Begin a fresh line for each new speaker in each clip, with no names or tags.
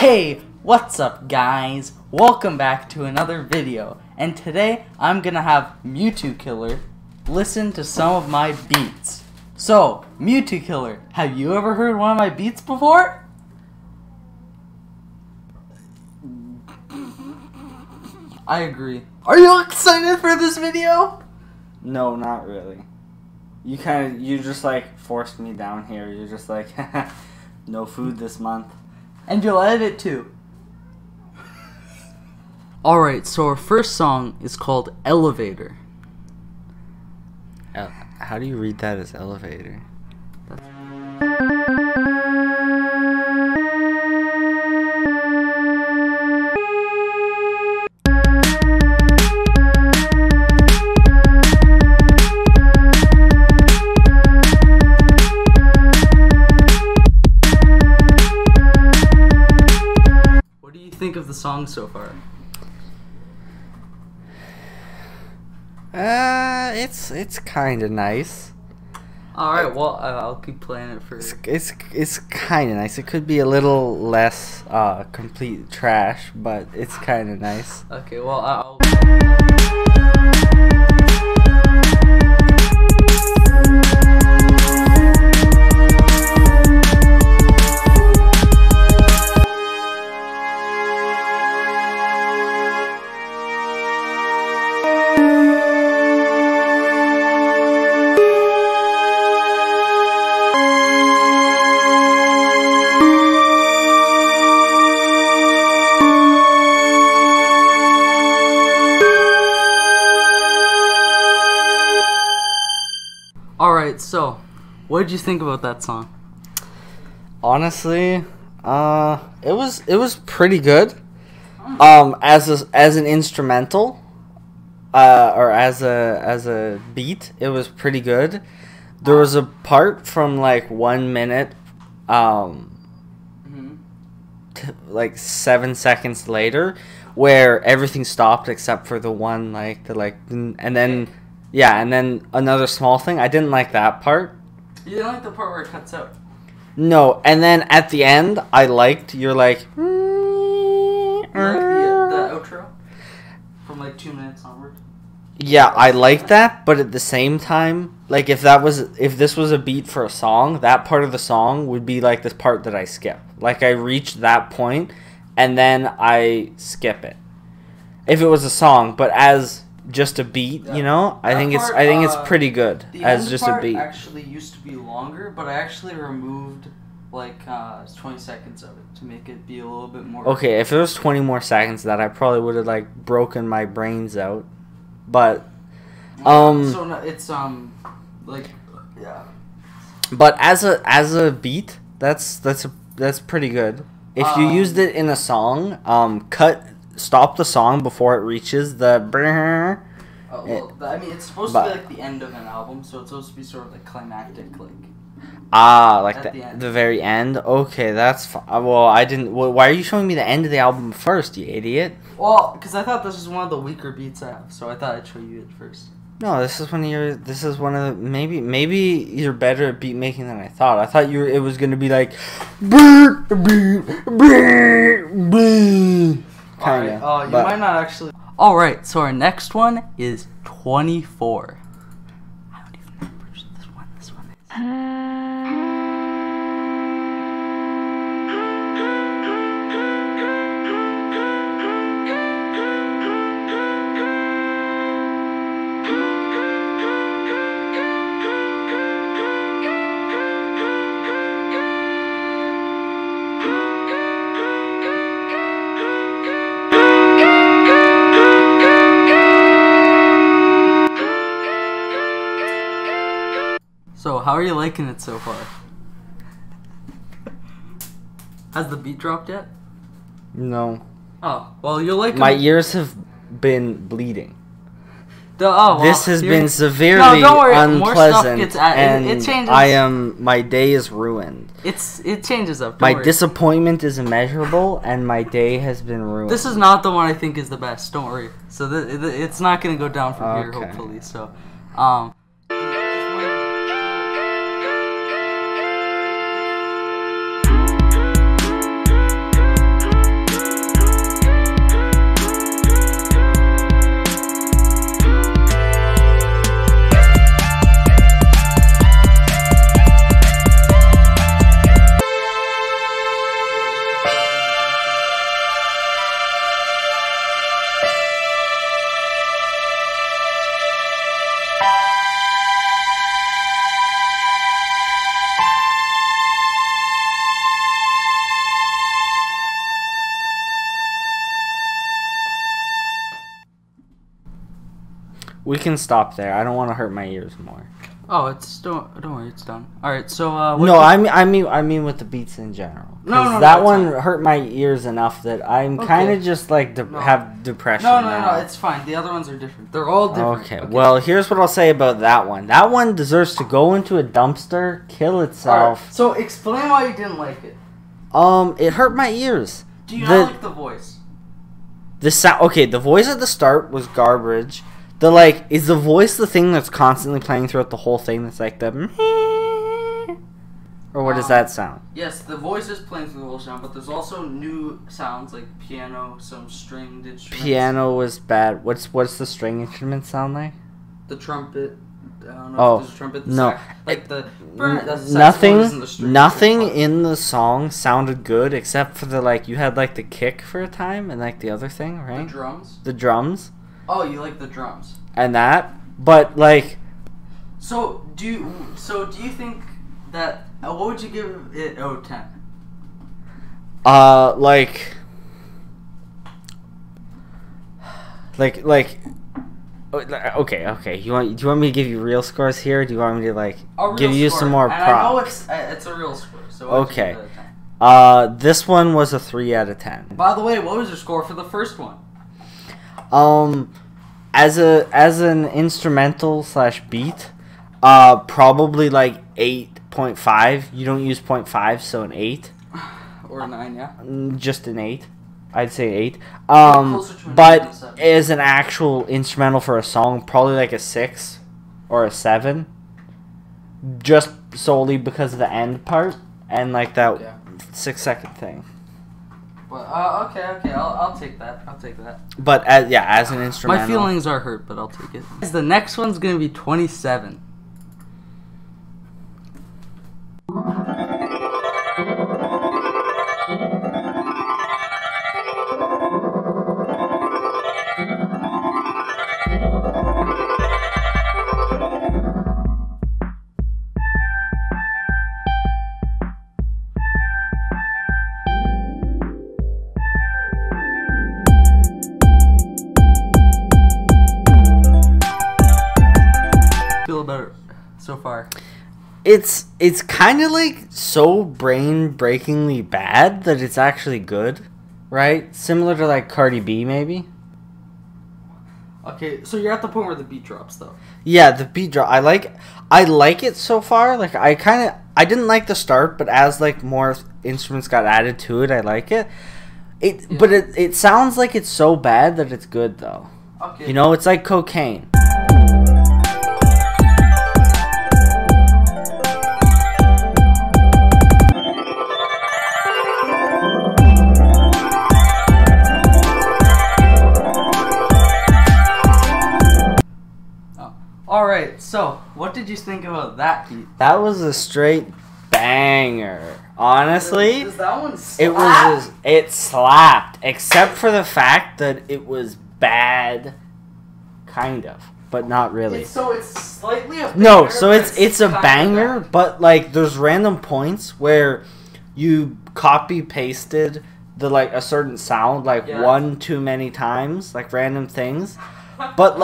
Hey, what's up guys? Welcome back to another video, and today I'm gonna have Mewtwokiller listen to some of my beats. So, Mewtwokiller, have you ever heard one of my beats before? I agree. Are you excited for this video?
No, not really. You just like forced me down here. You're just like, no food this month.
And you'll edit it too. Alright, so our first song is called Elevator.
How do you read that as elevator?
What do you think of the song so far?
It's kind of nice.
Alright, well, I'll keep playing it for...
It's kind of nice. It could be a little less complete trash, but it's kind of nice.
Okay, well, I'll... Alright, so, what did you think about that song?
Honestly, it was pretty good. As an instrumental, or as a beat, it was pretty good. There was a part from like 1 minute, like 7 seconds later, where everything stopped except for the one and then. Yeah, and then another small thing. I didn't like that part.
You didn't like the part where it cuts out?
No, and then at the end, I liked you're like...
You like the outro? From like 2 minutes onward?
Yeah, I like that, but at the same time, like if this was a beat for a song, that part of the song would be like this part that I skip. Like I reach that point, and then I skip it. If it was a song, but as... just a beat, you know. I think it's pretty good as just a beat.
Actually used to be longer, but I actually removed like 20 seconds of it to make it be a little bit more.
Okay, if it was 20 more seconds, that I probably would have like broken my brains out. But
so no, it's like yeah.
But as a beat, that's pretty good. If you used it in a song, stop the song before it reaches the brrr.
Well, I mean, it's supposed to be like the end of an album, so it's supposed to be sort of like climactic, like.
Like the very end. Okay, that's fine. Well, I didn't. Well, why are you showing me the end of the album first, you idiot?
Well, because I thought this was one of the weaker beats I have, so I thought I'd show you it first.
No, this is one of the maybe you're better at beat making than I thought. I thought it was gonna be like.
Kinda. Oh, you might not actually. Alright, so our next one is 24. I don't even remember which this one is. So, how are you liking it so far? Has the beat dropped yet?
No.
Oh, well, you'll like
my ears have been bleeding.
Well,
this has been severely unpleasant, and
it changes.
My day is ruined.
It changes up.
My disappointment is immeasurable, and my day has been ruined.
This is not the one I think is the best. Don't worry. So it's not gonna go down from here, hopefully. So,
We can stop there. I don't want to hurt my ears more.
Oh, don't worry, it's done. All right, so
no, I mean with the beats in general.
No,
that one hurt my ears enough that I'm kind of just like have depression.
No, it's fine. The other ones are different. They're all different.
Okay. Well, here's what I'll say about that one. That one deserves to go into a dumpster, kill itself.
Right, so explain why you didn't like it.
It hurt my ears.
Do you not like the voice?
The sound. Okay, the voice at the start was garbage. Is the voice the thing that's constantly playing throughout the whole thing? That's like the, or what does that sound?
Yes, the voice is playing through the whole sound, but there's also new sounds like piano, some stringed instruments.
Piano was bad. What's the string instrument sound like?
The trumpet. I don't know if there's a trumpet.
Nothing in the song sounded good except for you had the kick for a time and the other thing, right? The drums.
Oh, you like the drums.
And that, but
So do you think that what would you give it out of 10?
Okay. Do you want me to give you real scores here? Or do you want me to give you some more props?
I know it's a real score. So
okay. This one was a 3 out of 10.
By the way, what was your score for the first one?
As an instrumental / beat, probably 8.5. You don't use 0.5, so an 8.
Or a 9, yeah.
Just an 8. I'd say 8. But as an actual instrumental for a song, probably a 6 or a 7. Just solely because of the end part and that 6-second thing.
Well, okay, I'll take that.
But as an instrumental,
my feelings are hurt, but I'll take it. The next one's gonna be 27. About it so far?
It's kind of so brain-breakingly bad that it's actually good, right? Similar to Cardi B maybe.
Okay, so you're at the point where the beat drops though.
Yeah, the beat drop. I like it so far. I didn't like the start, but as more instruments got added to it, I like it. But it sounds like it's so bad that it's good though.
Okay.
You know, it's like cocaine.
Alright, so what did you think about that beat?
That was a straight banger. Honestly,
Does that one slap?
It slapped, except for the fact that it was bad, kind of, but not really.
It's slightly a banger.
No, so it's a banger, but there's random points where you copy pasted a certain sound one too many times, random things, but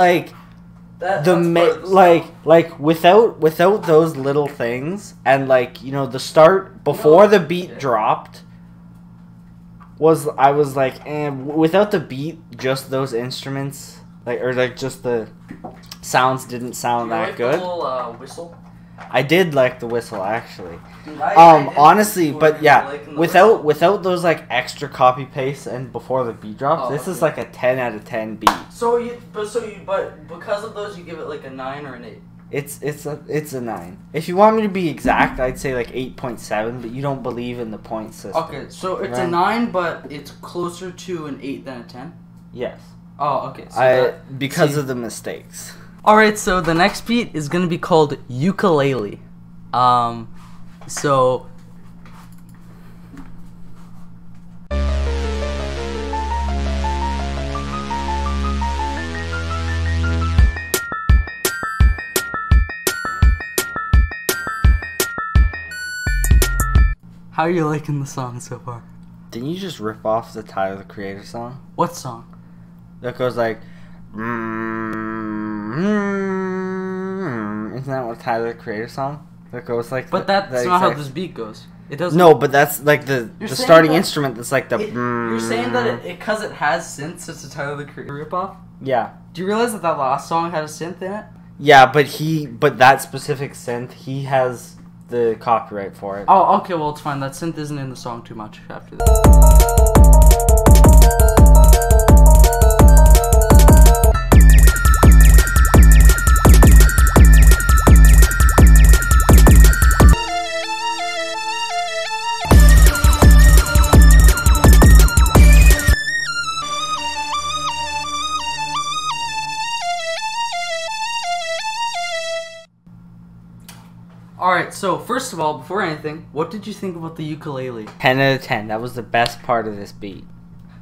without those little things and the start before the beat dropped I was without the beat, just those instruments just the sounds didn't sound that good.
The little whistle?
I did like the whistle actually.
Dude, I
honestly, but without those extra copy paste and before the beat drops, this is a 10 out of 10 beat.
But because of those, you give it a 9 or an 8.
It's a 9. If you want me to be exact, I'd say 8.7, but you don't believe in the point system.
Okay, so it's a 9, but it's closer to an 8 than a 10?
Yes.
Oh, okay. So
because of the mistakes.
Alright, so the next beat is going to be called Ukulele. So... How are you liking the song so far?
Didn't you just rip off the Tyler the Creator song?
What song?
That goes Isn't that what Tyler the Creator song that goes like?
But that's not how this beat goes. It doesn't.
No, but that's like the starting instrument. That's like the.
You're saying that because it has synths, it's a Tyler the Creator ripoff.
Yeah.
Do you realize that last song had a synth in it?
Yeah, but that specific synth, he has the copyright for it.
Oh, okay. Well, it's fine. That synth isn't in the song too much after that. Alright, so first of all, before anything, what did you think about the ukulele?
10 out of 10. That was the best part of this beat.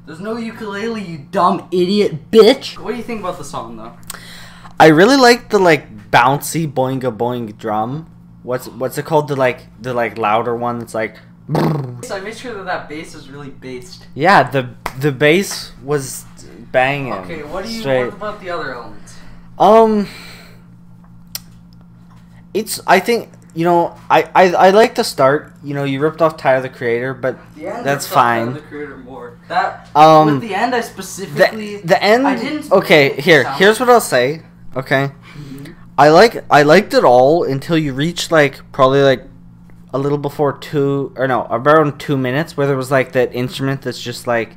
There's no ukulele, you dumb idiot bitch! What do you think about the song, though?
I really like the, like, bouncy boinga boing drum. What's it called? The louder one that's like...
So I made sure that bass is really bassed.
Yeah, the bass was banging.
Okay, what about the other elements?
I think... You know, I like the start. You know, you ripped off Tyler the Creator, but that's fine.
Tyler the Creator more. With the end, I specifically
the end.
I didn't.
Okay, here's what I'll say. Okay, I liked it all until you reached like probably like a little before around 2 minutes where there was like that instrument that's just like.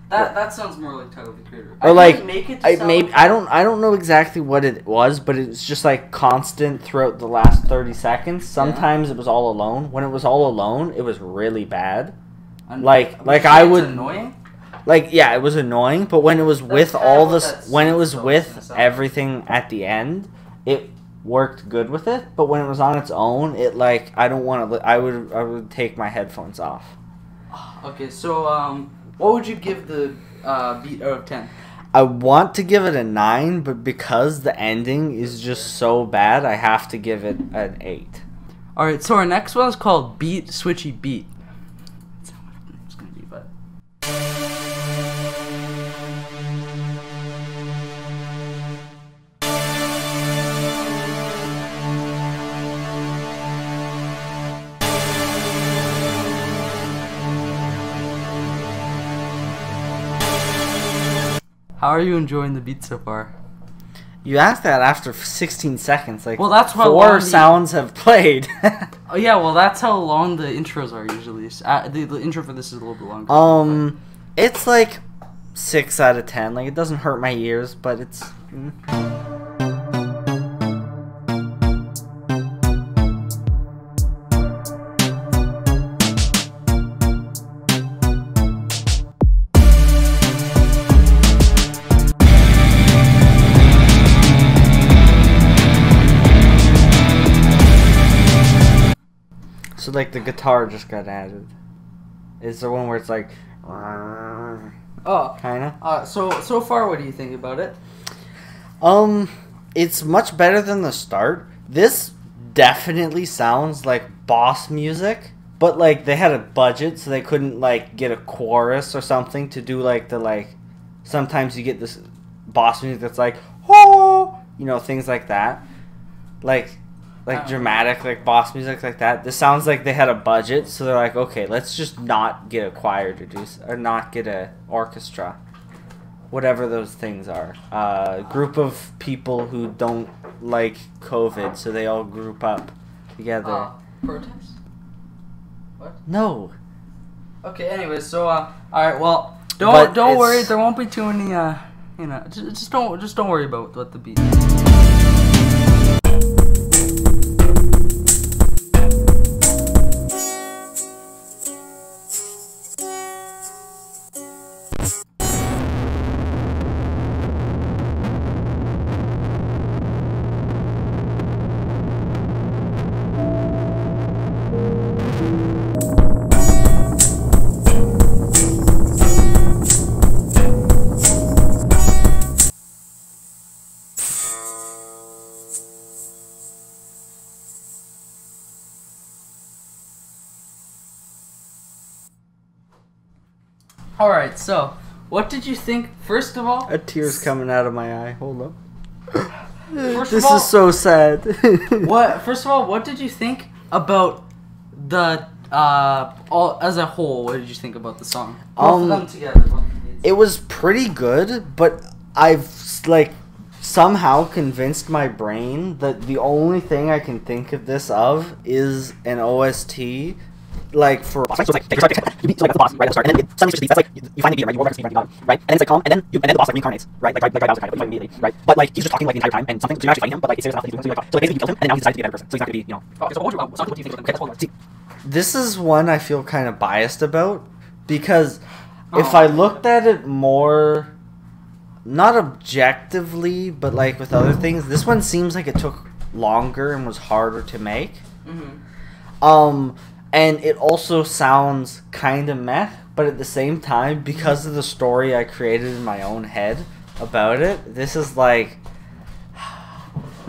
That sounds more like Tyler the Creator.
Or I don't know exactly what it was, but it was just like constant throughout the last 30 seconds. Sometimes it was all alone. When it was all alone, it was really bad. I would
annoying.
It was annoying. But when it was with all this, when it was with everything at the end, it worked good with it. But when it was on its own, it like I don't want to. I would take my headphones off.
Okay, so what would you give the beat out of 10?
I want to give it a 9, but because the ending is just so bad, I have to give it an 8.
Alright, so our next one is called Beat Switchy Beat. That's how much it's going to be, but... How are you enjoying the beat so far?
You asked that after 16 seconds. Like,
well, that's how
4 sounds have played.
Oh yeah, well that's how long the intros are usually. The intro for this is a little bit longer.
It's like 6 out of 10. Like, it doesn't hurt my ears, but it's. So like the guitar just got added. It's the one where it's like.
Oh,
kinda.
So far, what do you think about it?
It's much better than the start. This definitely sounds like boss music, but like they had a budget, so they couldn't like get a chorus or something to do like the like. Sometimes you get this boss music that's like, oh, you know, things like that, like dramatic like boss music like that. This sounds like they had a budget, so they're like, okay, let's just not get a choir to do, or not get a orchestra, whatever those things are. Group of people who don't like COVID, so they all group up together.
Protest? What?
No.
Okay. Anyway, so all right. Well, don't worry. There won't be too many. You know, just don't worry about what the beat is. Alright, so what did you think? First of all,
A tear's coming out of my eye. Hold up.
First
This
of all,
is so sad.
First of all, what did you think about the all as a whole? What did you think about the song? Both of them together.
It was pretty good, but I've like somehow convinced my brain that the only thing I can think of this of is an OST. Like for so it's like you beat so like the boss right at the start, and then it suddenly switches beats. That's like you find the beat right, you roll back to speed right, and then it's like calm, and then the boss like reincarnates, right? Like Bowser kind of, but you find immediately, right? But like he's just talking like the entire time, and something so you're actually fighting him, but like it's serious enough that he's doing something like so like basically you killed him, and now he decides to be a better person, so he's not gonna be Okay, so what do you think? This is one I feel kind of biased about because if I looked at it more, not objectively, but like with other things, this one seems like it took longer and was harder to make. And it also sounds kind of meh, but at the same time, because of the story I created in my own head about it, this is like...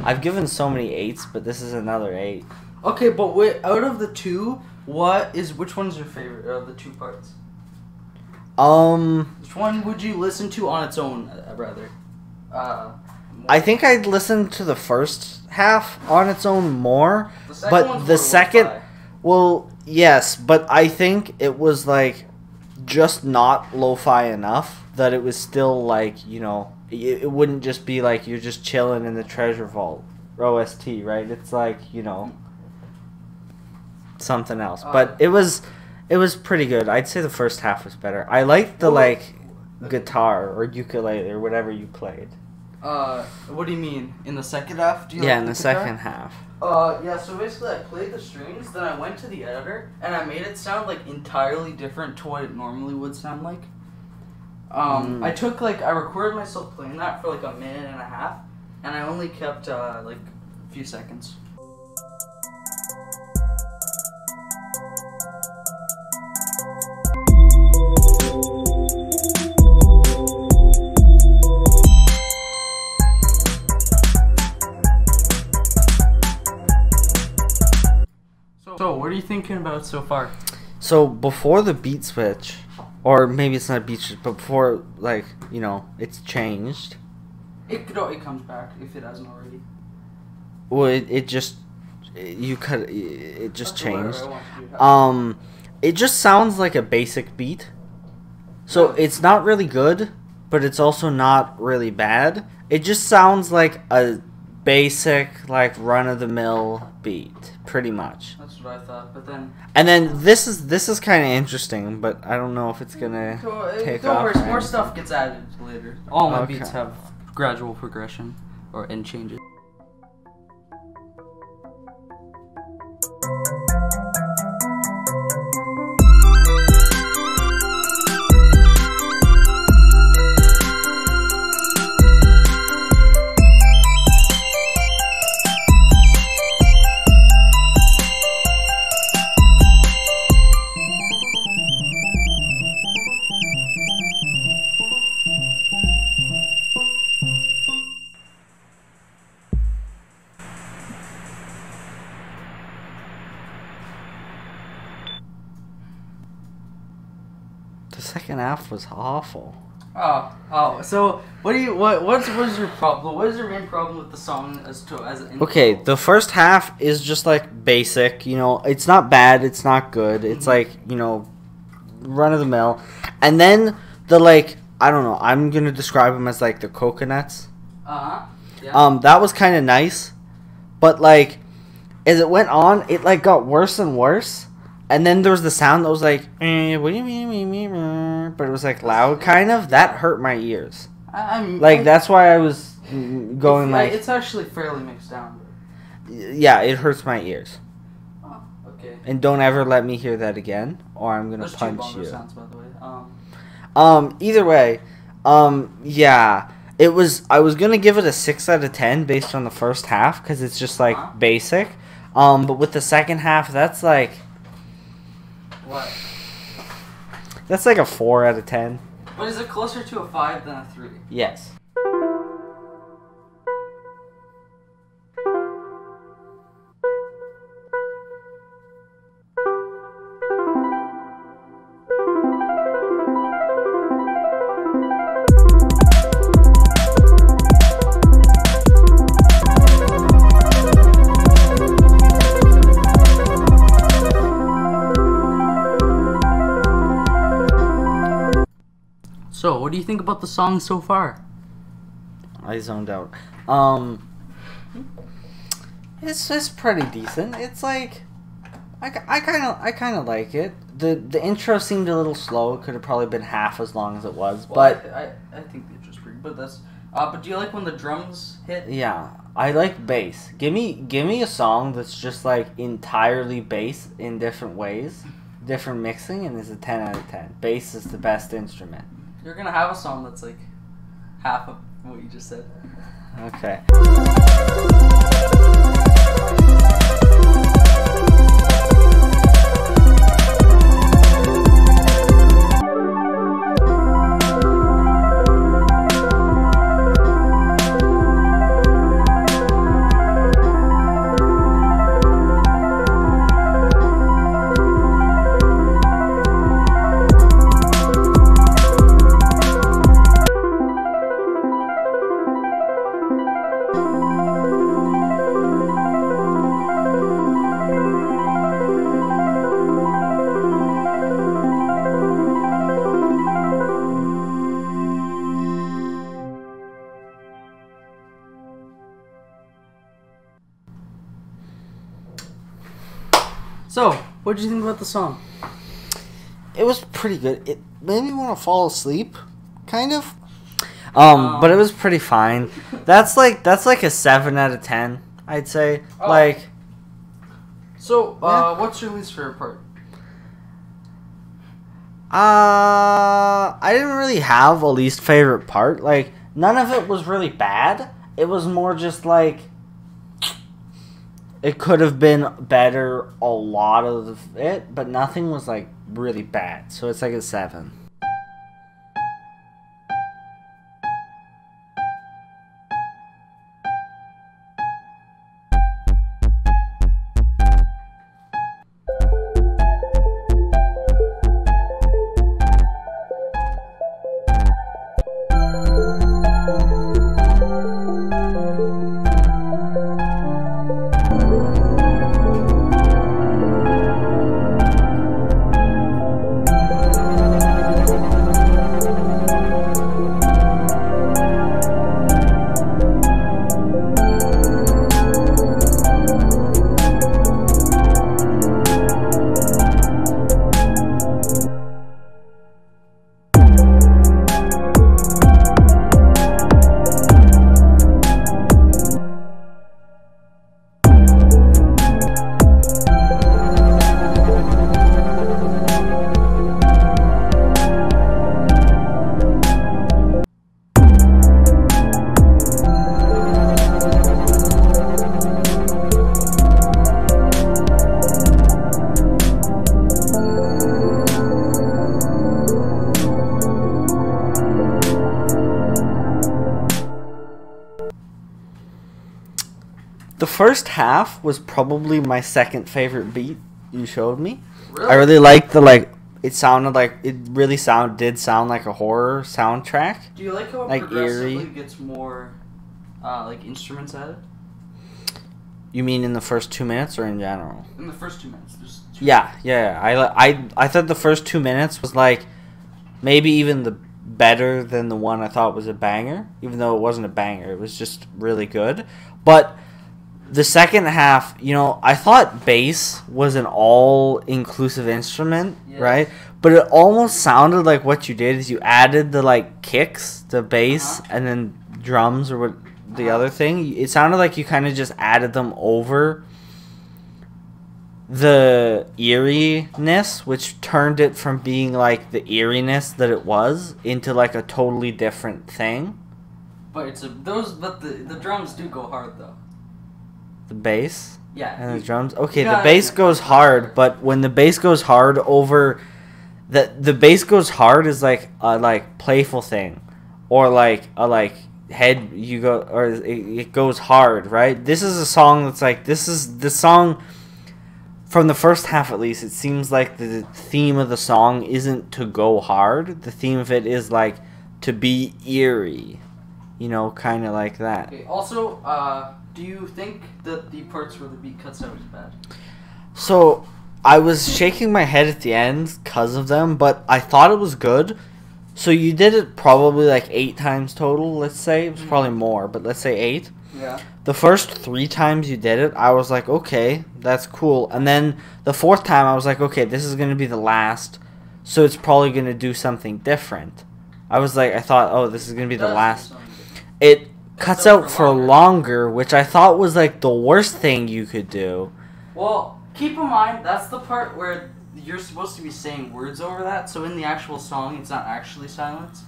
I've given so many 8s, but this is another 8.
Okay, but wait, out of the two, which one's your favorite of the two parts? Which one would you listen to on its own, rather?
I think I'd listen to the first half on its own more, but the second... Well, yes, but I think it was, like, just not lo-fi enough that it was still, like, you know, it wouldn't just be, like, you're just chilling in the treasure vault, OST, right? It's, like, you know, something else. But it was pretty good. I'd say the first half was better. I liked the, like, guitar or ukulele or whatever you played.
What do you mean? In the second half? Do you
in the second half.
Yeah, so basically I played the strings, then I went to the editor, and I made it sound, like, entirely different to what it normally would sound like. I recorded myself playing that for, like, a minute and a half, and I only kept, like, a few seconds. So, what are you thinking about so far?
So, before the beat switch, or maybe it's not a beat switch, but before, like, you know, it's changed.
It comes back if it hasn't already.
Well, it just changed. It just sounds like a basic beat. So, it's not really good, but it's also not really bad. It just sounds like a basic, like, run-of-the-mill beat, pretty much.
That's what I thought, but then...
And then this is kind of interesting, but I don't know if it's gonna take off.
Don't worry, more stuff gets added later. All my beats have gradual progression and changes.
The second half was awful.
So what was your problem? What is your main problem with the song
Okay, the first half is just like basic, you know, it's not bad, it's not good. It's like, you know, run of the mill. And then the like, I don't know, I'm going to describe them as like the coconuts.
Yeah.
That was kind of nice. But like as it went on, it like got worse and worse. And then there was the sound that was like, what do you mean? But it was like loud, kind of. That hurt my ears. That's why I was going like...
It's actually fairly mixed down.
Yeah, it hurts my ears.
Oh, okay.
And don't ever let me hear that again, or I'm gonna punch you.
Sounds, by the way.
Either way, yeah. I was gonna give it a 6 out of 10 based on the first half, because it's just like basic. But with the second half, that's like...
What?
That's like a 4 out of 10.
But is it closer to a 5 than a 3?
Yes.
So, what do you think about the song so far?
I zoned out. It's pretty decent. It's like I kind of like it. The intro seemed a little slow. It could have probably been half as long as it was.
Well,
but
I think the intro's pretty. But that's. But do you like when the drums hit?
Yeah, I like bass. Give me a song that's just like entirely bass in different ways, different mixing, and it's a 10 out of 10. Bass is the best instrument.
You're gonna have a song that's like half of what you just said.
Okay.
So, what did you think about the song?
It was pretty good. It made me want to fall asleep, kind of. But it was pretty fine. That's like a 7 out of 10, I'd say.
Oh.
Like.
So,
Yeah.
what's your least favorite part?
I didn't really have a least favorite part. Like, none of it was really bad. It was more just like it could have been better a lot of it, but nothing was like really bad. So it's like a 7. The first half was probably my second favorite beat you showed me.
Really?
I really liked the it sounded like it really did sound like a horror soundtrack.
Do you like how it
Like
progressively
eerie.
gets more like instruments added?
You mean in the first 2 minutes or in general?
In the first 2 minutes, there's two.
Yeah. I thought the first 2 minutes was like maybe even the better than the one I thought was a banger, even though it wasn't a banger. It was just really good. But the second half, I thought bass was an all-inclusive instrument,
Yes.
right? But it almost sounded like what you did is you added the kicks, the bass, and then drums or what the other thing. It sounded like you kind of just added them over the eeriness, which turned it from being like the eeriness that it was into like a totally different thing.
But the drums do go hard though.
The bass
Yeah.
and the drums. Okay,
you
the
gotta
bass
admit,
goes
it's
hard,
hard.
but when the bass goes hard over the bass goes hard is like a playful thing, or like a head you go or it goes hard, right? This is a song that's like this is the song. From the first half, at least, it seems like the theme of the song isn't to go hard. The theme of it is, like, to be eerie. Kind of like that.
Okay, also, do you think that the parts where the beat cuts out is bad?
So, I was shaking my head at the end because of them, but I thought it was good. So you did it probably like 8 times total, let's say. It was probably more, but let's say 8.
Yeah.
The first 3 times you did it, I was like, okay, that's cool. And then the 4th time, I was like, okay, this is going to be the last, so it's probably going to do something different. I thought, oh, this is going to be the last. It cuts out for longer, which I thought was like the worst thing you could do.
Well, keep in mind, that's the part where you're supposed to be saying words over that, so in the actual song, it's not actually silence.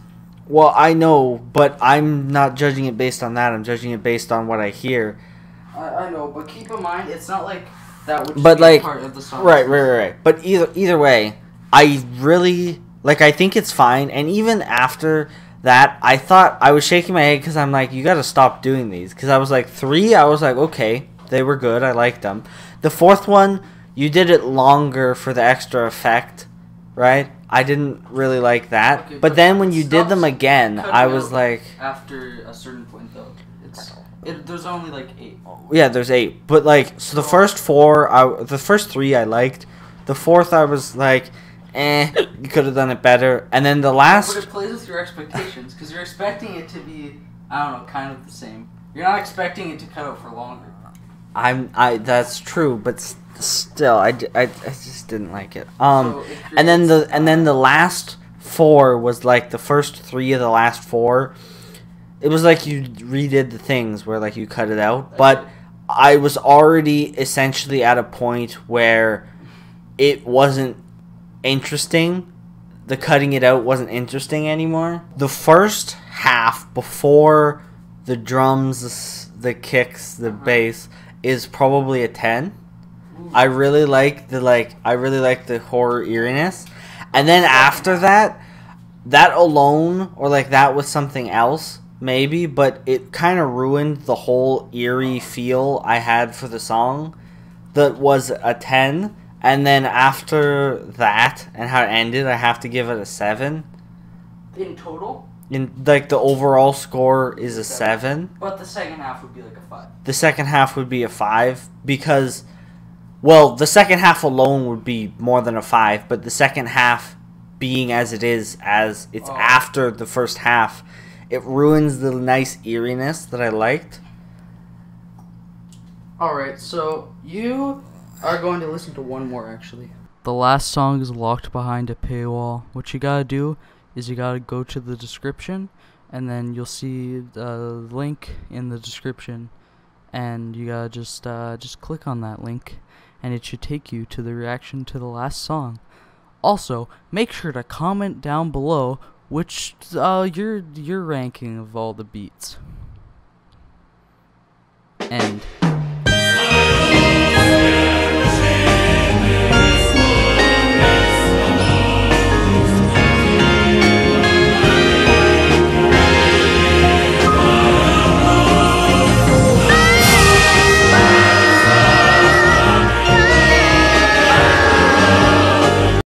Well, I know, but I'm not judging it based on that. I'm judging it based on what I hear.
I know, but keep in mind, it's not like that would
but
be
like,
part of the song.
Right. But either way, I really, like, I think it's fine. And even after that, I thought, I was shaking my head because I'm like, you got to stop doing these. Because I was like, 3, I was like, okay, they were good. I liked them. The 4th one, you did it longer for the extra effect, right? I didn't really like that.
Okay,
but then when you did them again, I was like...
After a certain point, though. There's only like 8.
Yeah, there's 8. But like, so the first 4, the first 3 I liked. The 4th I was like, you could have done it better. And then the last...
But it plays with your expectations, because you're expecting it to be, I don't know, kind of the same. You're not expecting it to cut out for longer.
That's true, but still, I just didn't like it. And then the last 4 was like the first 3 of the last 4. It was like you redid the things where like you cut it out, but I was already essentially at a point where it wasn't interesting. The cutting it out wasn't interesting anymore. The first half before the drums, the kicks, the bass is probably a 10. I really like the horror eeriness. And then after that alone, or like that with something else, maybe, but it kind of ruined the whole eerie feel I had for the song. That was a 10. And then after that and how it ended, I have to give it a 7.
In total?
In like the overall score is a 7.
But the second half would be like a 5.
The second half would be a 5 because, well, the second half alone would be more than a 5, but the second half being as it is, as it's after the first half, it ruins the nice eeriness that I liked.
Alright, so you are going to listen to one more, actually. The last song is locked behind a paywall. What you gotta do is you gotta go to the description, and then you'll see the link in the description, and you gotta just click on that link, and it should take you to the reaction to the last song. Also, make sure to comment down below which your ranking of all the beats. End.